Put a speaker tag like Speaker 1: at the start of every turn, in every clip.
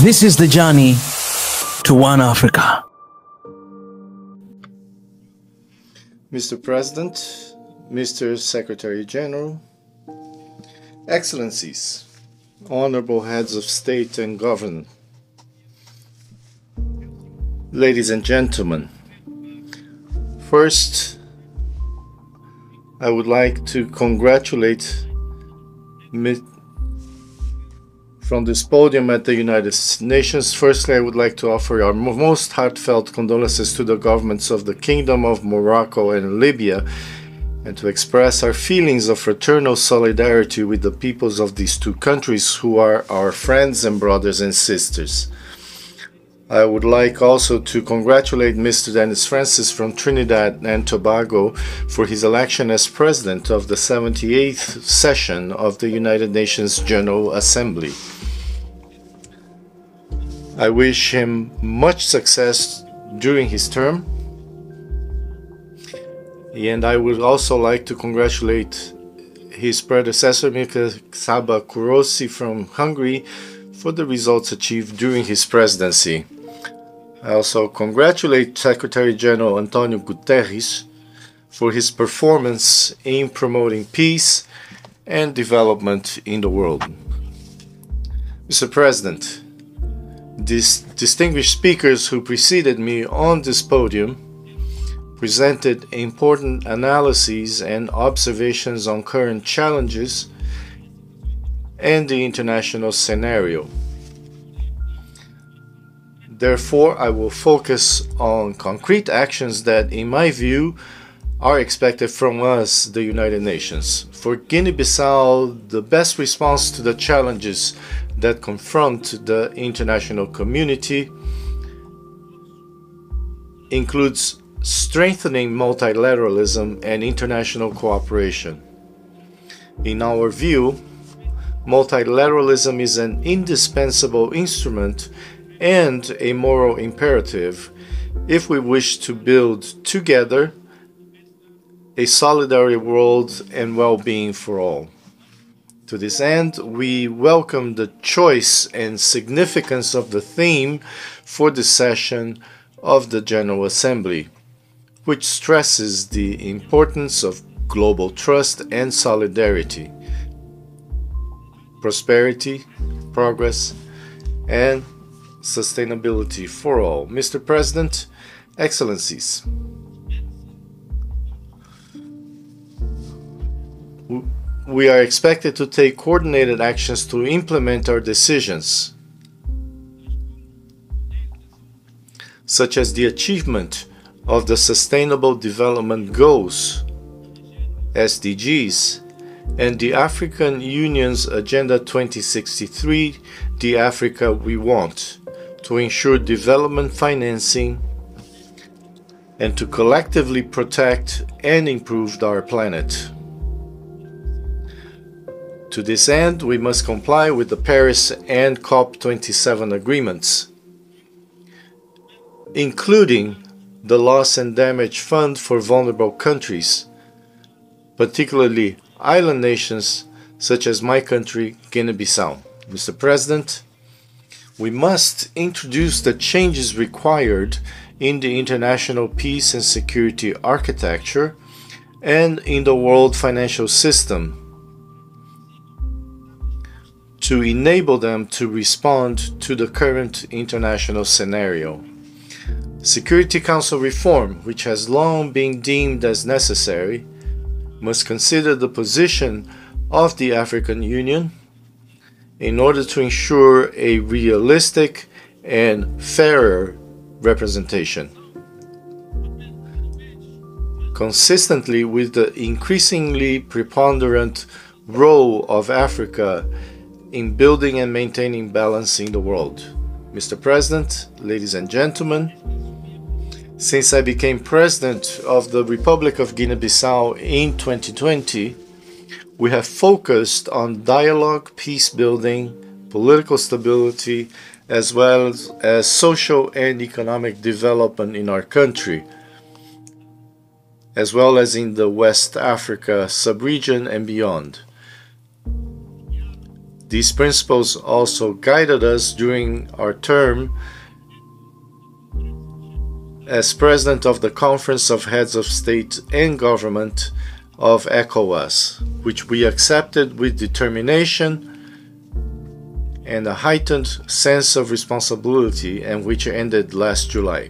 Speaker 1: This is the journey to One Africa.
Speaker 2: Mr. President, Mr. Secretary General, Excellencies, Honorable Heads of State and Government, ladies and gentlemen, first, I would like to congratulate from this podium at the United Nations. Firstly, I would like to offer our most heartfelt condolences to the governments of the Kingdom of Morocco and Libya, and to express our feelings of fraternal solidarity with the peoples of these two countries who are our friends and brothers and sisters. I would like also to congratulate Mr. Dennis Francis from Trinidad and Tobago for his election as President of the 78th session of the United Nations General Assembly. I wish him much success during his term, and I would also like to congratulate his predecessor, Mr. Csaba Kurosi from Hungary, for the results achieved during his presidency. I also congratulate Secretary General Antonio Guterres for his performance in promoting peace and development in the world. Mr. President, these distinguished speakers who preceded me on this podium presented important analyses and observations on current challenges and the international scenario. Therefore, I will focus on concrete actions that, in my view, are expected from us, the United Nations. For Guinea-Bissau, the best response to the challenges that confront the international community includes strengthening multilateralism and international cooperation. In our view, multilateralism is an indispensable instrument and a moral imperative if we wish to build together a solidary world and well-being for all. To this end, we welcome the choice and significance of the theme for the session of the General Assembly, which stresses the importance of global trust and solidarity, prosperity, progress, and sustainability for all. Mr. President, Excellencies, we are expected to take coordinated actions to implement our decisions, such as the achievement of the Sustainable Development Goals, SDGs, and the African Union's Agenda 2063, the Africa we want, to ensure development financing and to collectively protect and improve our planet. To this end, we must comply with the Paris and COP27 agreements, including the Loss and Damage Fund for vulnerable countries, particularly island nations such as my country, Guinea-Bissau. Mr. President, we must introduce the changes required in the international peace and security architecture and in the world financial system to enable them to respond to the current international scenario. Security Council reform, which has long been deemed as necessary, must consider the position of the African Union in order to ensure a realistic and fairer representation. Consistently with the increasingly preponderant role of Africa in building and maintaining balance in the world. Mr. President, ladies and gentlemen, since I became President of the Republic of Guinea-Bissau in 2020, we have focused on dialogue, peace building, political stability, as well as social and economic development in our country, as well as in the West Africa sub-region and beyond. These principles also guided us during our term as President of the Conference of Heads of State and Government of ECOWAS, which we accepted with determination and a heightened sense of responsibility, and which ended last July.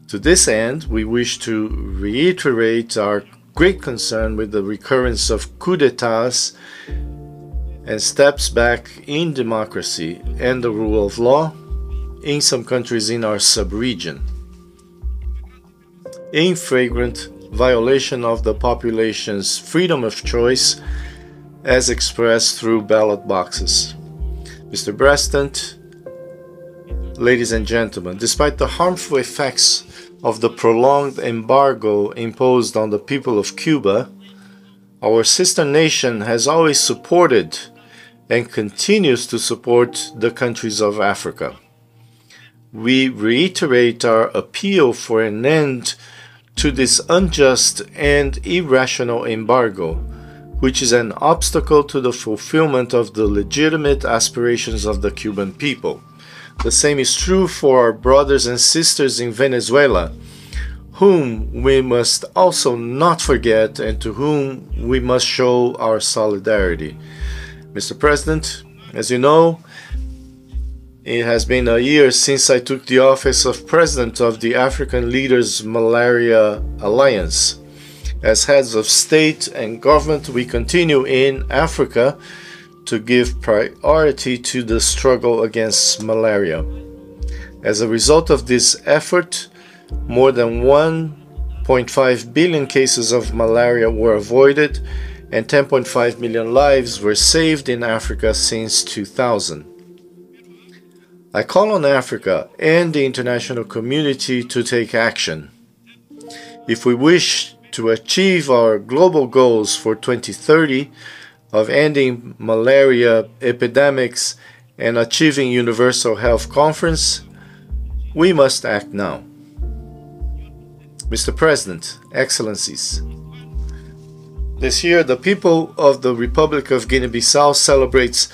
Speaker 2: To this end, we wish to reiterate our great concern with the recurrence of coups d'etats and steps back in democracy and the rule of law in some countries in our sub-region, in flagrant violation of the population's freedom of choice as expressed through ballot boxes. Mr. President, ladies and gentlemen, despite the harmful effects of the prolonged embargo imposed on the people of Cuba, our sister nation has always supported and continues to support the countries of Africa. We reiterate our appeal for an end to this unjust and irrational embargo, which is an obstacle to the fulfillment of the legitimate aspirations of the Cuban people. The same is true for our brothers and sisters in Venezuela, whom we must also not forget and to whom we must show our solidarity. Mr. President, as you know, it has been a year since I took the office of President of the African Leaders Malaria Alliance. As heads of state and government, we continue in Africa to give priority to the struggle against malaria. As a result of this effort, more than 1.5 billion cases of malaria were avoided and 10.5 million lives were saved in Africa since 2000. I call on Africa and the international community to take action. If we wish to achieve our global goals for 2030 of ending malaria epidemics and achieving universal health conference, we must act now. Mr. President, Excellencies, this year the people of the Republic of Guinea-Bissau celebrates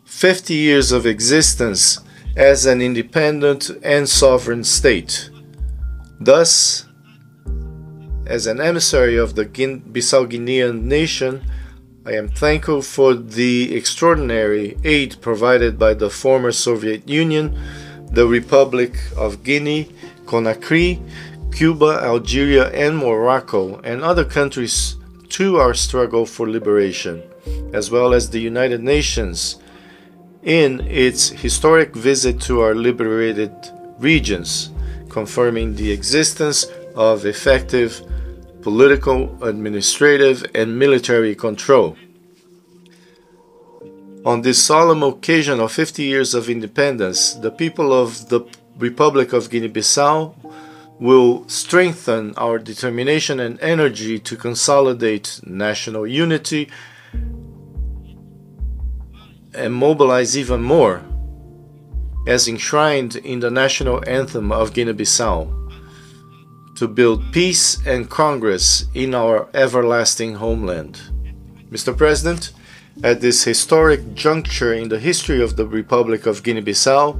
Speaker 2: 50 years of existence as an independent and sovereign state. Thus, as an emissary of the Bissau-Guinean nation, I am thankful for the extraordinary aid provided by the former Soviet Union, the Republic of Guinea, Conakry, Cuba, Algeria, and Morocco, and other countries to our struggle for liberation, as well as the United Nations in its historic visit to our liberated regions, confirming the existence of effective political, administrative, and military control. On this solemn occasion of 50 years of independence, the people of the Republic of Guinea-Bissau will strengthen our determination and energy to consolidate national unity and mobilize even more, as enshrined in the national anthem of Guinea-Bissau, to build peace and progress in our everlasting homeland. Mr. President, at this historic juncture in the history of the Republic of Guinea-Bissau,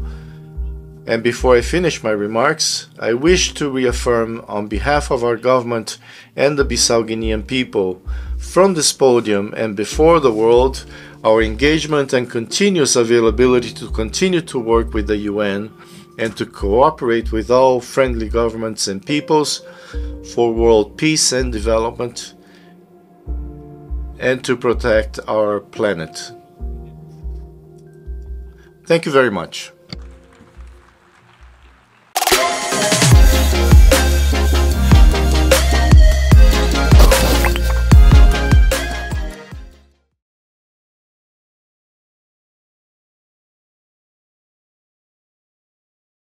Speaker 2: and before I finish my remarks, I wish to reaffirm on behalf of our government and the Bissau-Guinean people, from this podium and before the world, our engagement and continuous availability to continue to work with the UN and to cooperate with all friendly governments and peoples for world peace and development, and to protect our planet. Thank you very much.